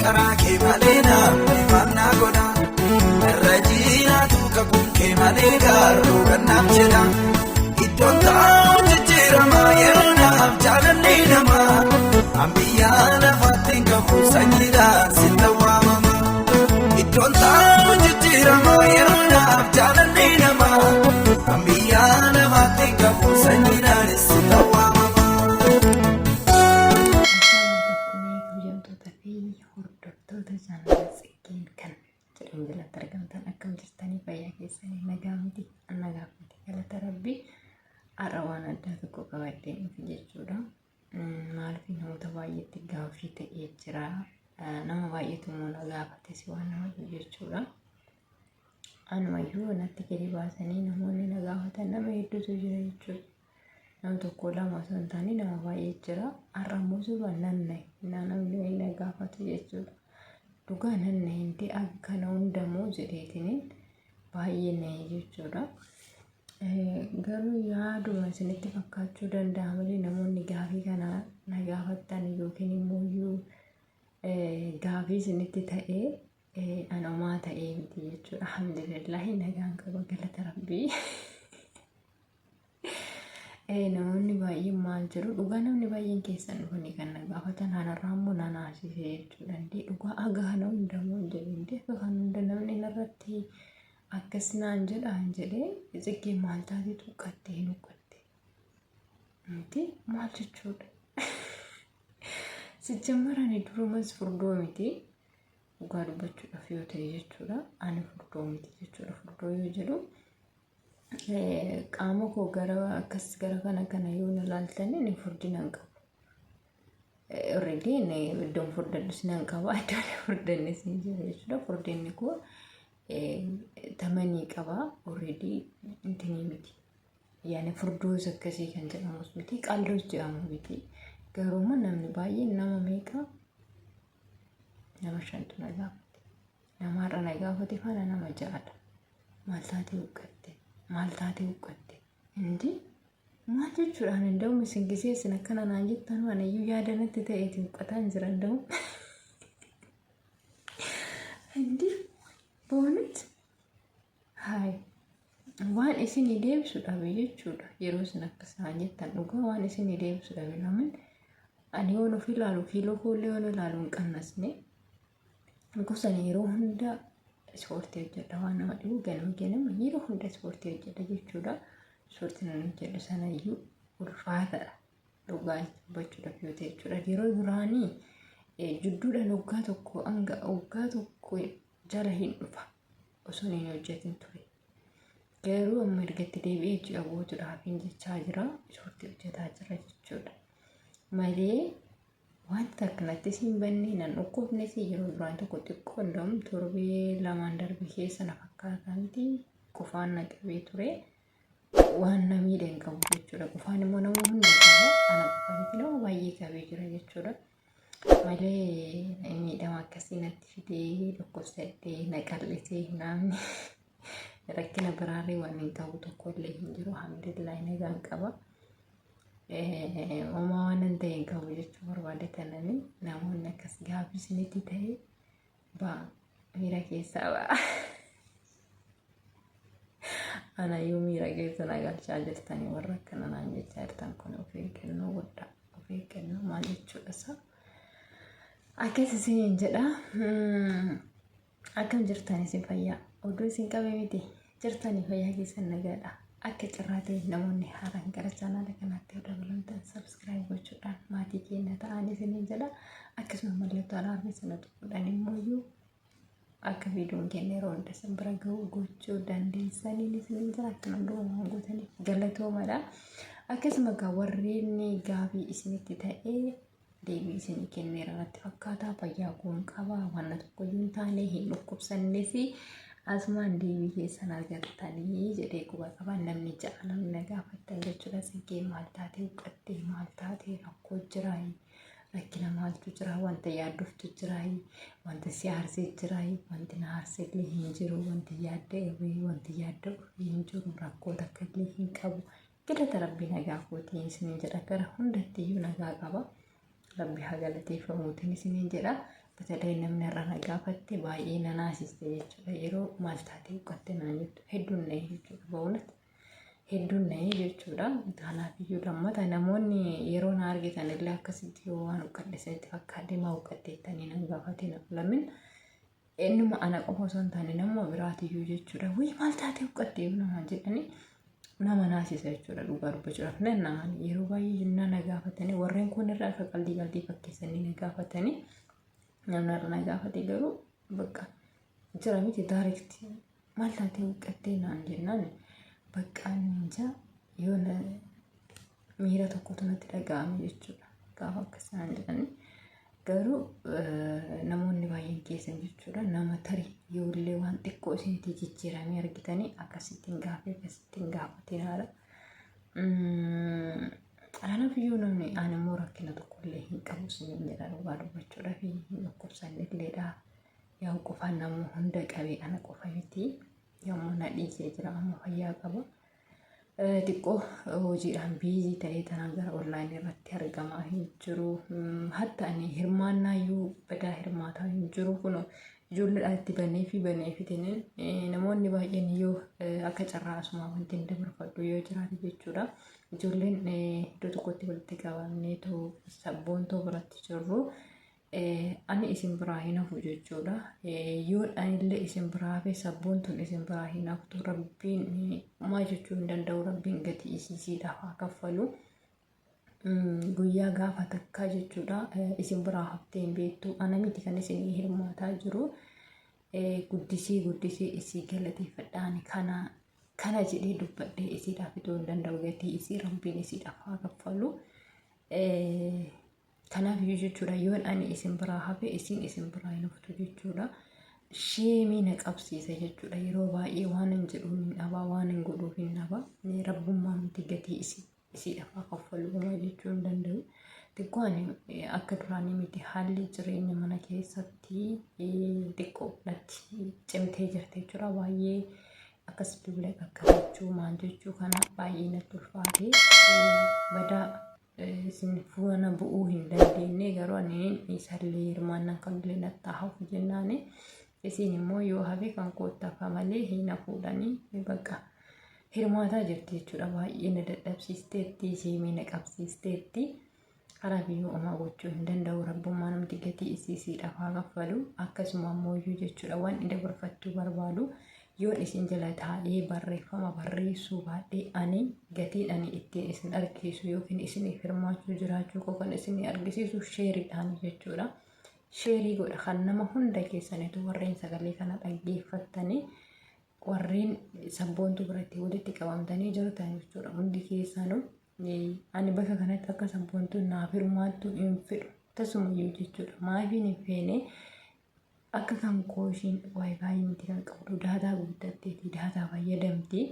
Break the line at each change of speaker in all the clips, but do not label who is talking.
Karake malena mana goda Rajina tu kakunke malega roganam cheda Idonta jira mayena jalani nama Ambiya na fatinga kusanyida sitawa mama Idonta jira mayena jalani nama Ambiya na fatinga kusanyida sitawa
Arawana datu ko kawatin jechuudha. Maaliif namoota baay'eetti gaaffii ta'ee jira. Nama baay'eetu immoo gaafate si waan nama jechuudha. Anumayyuu natti gadi baasanii namoonni na gaafatan nama hedduutu jira jechuudha. Nama tokko lama osoo hin taane nama baay'ee jira. Har'ammoo suba namni na gaafatu jechuudha. Dhugaa nannahinti akkana hundamoo jedheetiniin baay'ee na jechuudha. Garuu yaaduma isinitti fakkaachuu danda'a malee namoonni gaaffii kana na gaafatan yookiin immoo gaaffii isinitti ta'ee anomaa ta'ee miti jechuudha. Alhamdulillah nagaan qaba galata rabbii. Namoonni baay'een maal jedhu dhugaa namni baay'een keessan dhufanii kan na gaafatan kanarraa immoo na naasise jechuudha. Dhugaa agaana hundamoo jedhee akka kan hunda namni narratti akkasnaan jedhaan jedhee ziggee maal taatee tuqqattee nuqqatte miti maal jechuudha. Sijjammarani durumas furdoo miti dhugaa dubbachuudhaaf yoo ta'e jechuudha. Ani furdoo miti jechuudha. Furdoo yoo jedhu qaama koo gara akkas gara kana yoo na laaltanii ni furdinaan qabu. Already iddoon furdadhus nan qaba iddoon furdannis ni jira jechuudha. Furdinni koo tamanii qaba already intini miti. Yani furdoos akkasii kan jedhamus miti qalloos jedhamu miti. Garuu namni baay'een nama meeqa nama shantu na gaafate. Nama har'a na gaafate faana nama ja'adha. Maal taatee huqqatte indi maal jechuudhaan danda'u isin giseessin akkana naan jettan waan iyyuu yaadanatti ta'eeti huqqataan jiran danda'u. Indi Bonnet hai waan isin deebisuudhaaf jechuudha. Yeroo isin akkasaan jettan dhugaa waan isin deebisuudhaaf namin ani yoo nuuf ilaalu kiiloo koollee yoo ilaalu hin qannasne gosan yeroo hunda ispoortii hojjedha waan nama dhibu ganama yeroo hunda ispoortii hojjedha jechuudha. Ispoortiin ani hojjedhu sanayyuu ulfaataadha dhugaa dubbachuudhaaf yoo ta'e jechuudha. Yeroo duraanii jidduudhaan waggaa tokko hanga waggaa tokko jala hin dhufa osoo hin hojjetin ture. Garuu amma ergatti deebi'ee ji'a gootuudhaaf hin jechaa jira. Ispoortii hojjetaa jira jechuudha. Malee wanta akkanatti siin bannee nan dhukkubnes yeroo duraan tokko xiqqoo ndam torbee lamaan darbe keessa na fakkaatanti qufaan na qabee ture. Waan namiidha hin qabu jechuudha. Qufaan immoo nama hunda qaba. Ana qofaanitti nama baay'ee qabee jira jechuudha. Malee miidhama akkasii natti fidee dhukkubsadhee na qal'isee namni rakkina biraaree waan hin qabu tokkollee hin jiru. Alhamdulillah nagaan qaba. Uumaa waan hin ta'e hin qabu jechuu barbaadatanii namoonni akkas gaaffii isinitti ta'e miira keessaa ba'a. Anayyuu miira keessa na galchaa jirtanii warra akkana naan jechaa jirtan kun of eeggannoo godhaa. Of eeggannoo maal jechuudha isaa? Akkas isin jedha. Akkam jirtan isin fayyaa? Oduu isin qabee miti jirtanii fayyaa keessan nagaadha. Akka cirraa ta'e namoonni haaraan gara chaanaala kanaatti yoo dabalamtan subscribe gochuudhaan maatii keenya ta'an isin jedha. Akkasuma mallattoo alaabaa sana tuquudhaan immoo akka viidiyoon keenya yeroo hunda isin bira ga'u gochuu dandeessanii isin jira. Akkana dhugumaan gootanii galatoomaadha. Akkasuma warreen gaaffii isinitti ta'ee deebii isin kenneera natti fakkaata. Fayyaa kun qaba waan tokko hin taane hin dhukkubsannes asumaan deebii keessan argattanii jedhee quba qaba. Namni ja'a namni gaafatan jechuudha. Siggee maal taatee huqqattee maal taatee rakkoo jiraa rakkina maaltu jira wanta yaaddoftu jira wanta si aarsee jira wanti na aarsellee hin jiru wanti yaadda hin jiru rakkoo takkallee hin qabu. Galata rabbii nagaa kootiin isin jedha gara hundatti iyyuu nagaa qaba. Rabbi haa galateeffamuutiin isin jedha. Batalee namni irra na gaafatte baay'ee na naasiste jechuudha. Yeroo maal taatee uqqatte naan jettu hedduun na'ee jechuudha. Ba'uunatti hedduun na'ee jechuudha. Kanaaf iyyuu lammata namoonni yeroo na argitan illee akkasitti yoo waan uqqadhe isinitti fakkaate maa uqqatteettanii nan gaafatina. Lamin eenyuma ana qofa osoo hin taane nama biraatiyyuu jechuudha. Wayii maal taatee uqqattee namaan jedhanii nama naasisa jechuudha. Dhugaa dubbachuudhaaf nannaan yeroo baay'ee jennaa na gaafatanii warreen kun irraa akka qalbii fakkeessanii na gaafatanii namni irra na gaafate garuu bakka jira miti daarekti maal taatee uqqattee naan jennaan bakka ninja yoo miira tokkotu natti dhaga'ame jechuudha. Gaafa akkasaan jedhanii garuu namoonni baay'een keessan jechuudha. Nama tarii yoollee waan xiqqoo isinitti jijjiiramee argitanii akkasittiin gaafatinaadha. Kanaaf iyyuu namni ani immoo rakkina tokkollee hin qabu isiniin jedha dhugaa dubbachuudhaaf hin dhukkubsannilleedha. Yaa qofaan namuu hunda qabee ana qofa miti. Yommuu na dhiisee jira amma fayyaa qaba. Xiqqoo hojiidhaan biizii ta'ee tanaan gara onlaayinii irratti argamaa hin jiru. Hatta ani hirmaannaayyuu badaa hirmaataa hin jiru. Kun ijoolleedhaan itti baneefitanii namoonni baay'een yoo akka carraa asumaa wanti hin dabarfadhu yoo jiraate jechuudha. Ijoolleen iddoo tokkotti walitti qabamnee sabboontoo biratti jirru. Ani isin biraa hin hafu jechuudha. Yoo anillee isin biraa fi sabboontuun isin biraa hin haftu rabbiin maa jechuu hin danda'u. Rabbiin gatii isiisiidhaaf haa kaffalu. Guyyaa gaafa takkaa jechuudha. Isin biraa haftee hin beektu. Ana miti kan isin hirmaataa jiru. Guddisee isii galateeffadhaan kana jedhee dubbadhee isiidhaaf itoo hin danda'u gatii isii rabbiin isiidhaaf haa kaffalu. Kanaaf iyyuu jechuudha yoon ani isin biraa hafe isin biraa hin haftu jechuudha. Sheemii na qabsiisa jechuudha. Yeroo baay'ee waan hin jedhu hin dhabaa waan hin godhu hin dhabaa. Rabbummaan miti gatii isiidhaaf haa kaffalu jechuu hin danda'u. Xiqqoo ani akka duraanii miti haalli jireenya mana keessatti xiqqoo dhatti cimtee jirti jechuudha. Baay'ee akkas bilbila qaqqabachuu maal jechuu kana baay'ee natti ulfaatee badaa isin fuuna bu'uu hin dandeenye garuu ani isallee hirmaannaan kanillee natti hafu jennaan isin immoo yoo hafe kan koottafa malee hin hafuudhanii bakka hirmaataa jirti jechuudha. Baay'ee na dadhabsiisteetti sheemii na qabsiisteetti. Kanaaf iyyuu homaa gochuu hin danda'u. Rabbummaa namti gatii isiisiidhaaf haa kaffalu. Akkasuma ammoo iyyuu jechuudha waan inni dabarfachuu barbaadu. Yoon isin jala taa'ee barreeffama barreessuu baadhee ani gatiin ani ittiin isin argisiisu yookiin isiniif hirmaachuu jiraachuu koo kan isin argisiisu sheeriidhaan jechuudha. Sheerii godha kan nama hunda keessanitu warreen sagalee kana dhaggeeffattanii warreen sabboontuu biratti walitti qabamtanii jirtan jechuudha. Hundi keessanuu ani bakka kanatti akka sabboontuun naaf hirmaattu hin fedhu. Tasumayyuu jechuudha. Maafiin hin feene akka kan kooshiin waayifaayi miti kan qabdu daataa guddatteeti daataa fayyadamti.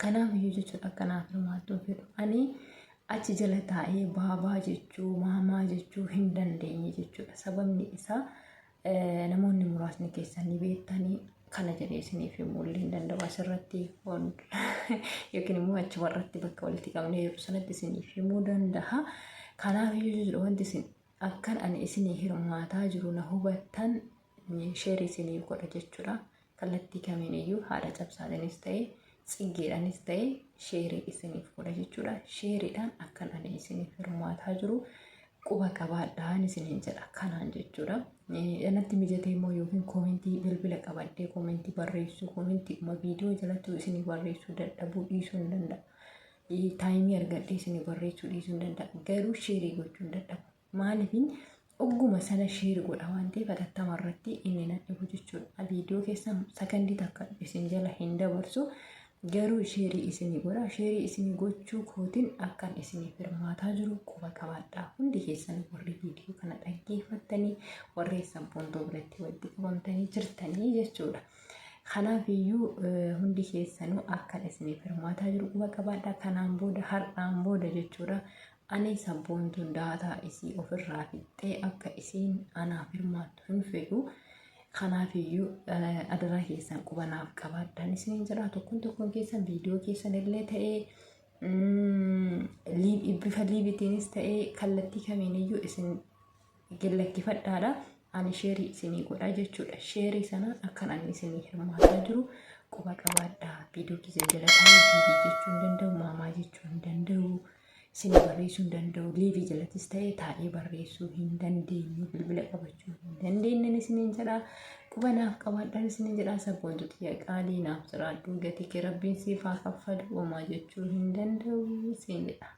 Kanaaf iyyuu jechuudha akka naaf hirmaattu hin fedhu. Ani achi jala taa'ee baabaa jechuu maamaa jechuu hin dandeenye jechuudha. Sababni isaa namoonni muraasni keessanii beektanii kana jedhee isiniif himuu hin danda'u. Asirratti yookiin immoo achi warratti bakka walitti qabnee yeroo sanatti isiniif himuu danda'a. Kanaaf iyyuu jechuudha wanti isin akkan ani isinii hirmaataa jiru na hubattan sheerii isiniif godha jechuudha. Kallattii kamiin iyyuu haadha cabsaadhanis ta'e tsiggeedhanis ta'e sheerii isiniif godha jechuudha. Sheeriidhaan akkan ani isiniif hirmaataa jiru quba qabaadhaan isiniin jedha kanaan jechuudha. Natti mijatee immoo yookiin koomentii bilbila qabadhee koomentii barreessuu koomentii viidiyoo jalatti isinii barreessuu dadhabuu dhiisuu hin danda'a. Taayimii argadhee isinii barreessuu dhiisuu hin danda'a. Garuu sheerii gochuu hin dadhabu. Maaliifin ogguma sana sheerii godha waan ta'eef hatattama irratti inni nadhibu jechuudha. Viidiyoo keessan sakandii takka isin jala hin dabarsu garuu sheerii isinii godha. Sheerii isinii gochuu kootiin akkan isiniif hirmaataa jiru quba qabaadhaa. Hundi keessan warri viidiyoo kana dhaggeeffattanii warri sabboontoo biratti walitti qabamtanii jirtanii jechuudha. Kanaaf iyyuu hundi keessanuu akkan isiniif hirmaataa jiru quba qabaadhaa. Kanaan booda har'aan booda jechuudha. Ani sabboontuun daataa isii ofirraa fixxee akka isiin anaaf hirmaattu hin fedhu. Kanaaf iyyuu adaraa keessan quba naaf qabaadhaan isiniin jira. Tokkoon keessan viidiyoo keessan illee ta'ee bifa liibitiinis ta'ee kallattii kamiin iyyuu isin gallakkifadhaadha. ani sheerii isinii godha jechuudha. Sheerii sana akkan ani isinii hirmaataa jiru quba qabaadhaa. Viidiyoo keessa jala taa'ee biibii jechuu hin danda'u, maamaa jechuu hin danda'u, isin barreessuu hin danda'u. Liivii jalattis ta'ee taa'ee barreessuu hin dandeenyu, bilbila qabachuu hin dandeenye isiniin jedha. Quba naaf qabaadhaan isiniin jedha. Sabboontuti qaalii naaf jiraadhu gatii kee rabbiin siif haa kaffalu. Uumaa jechuu hin danda'u isin jedha.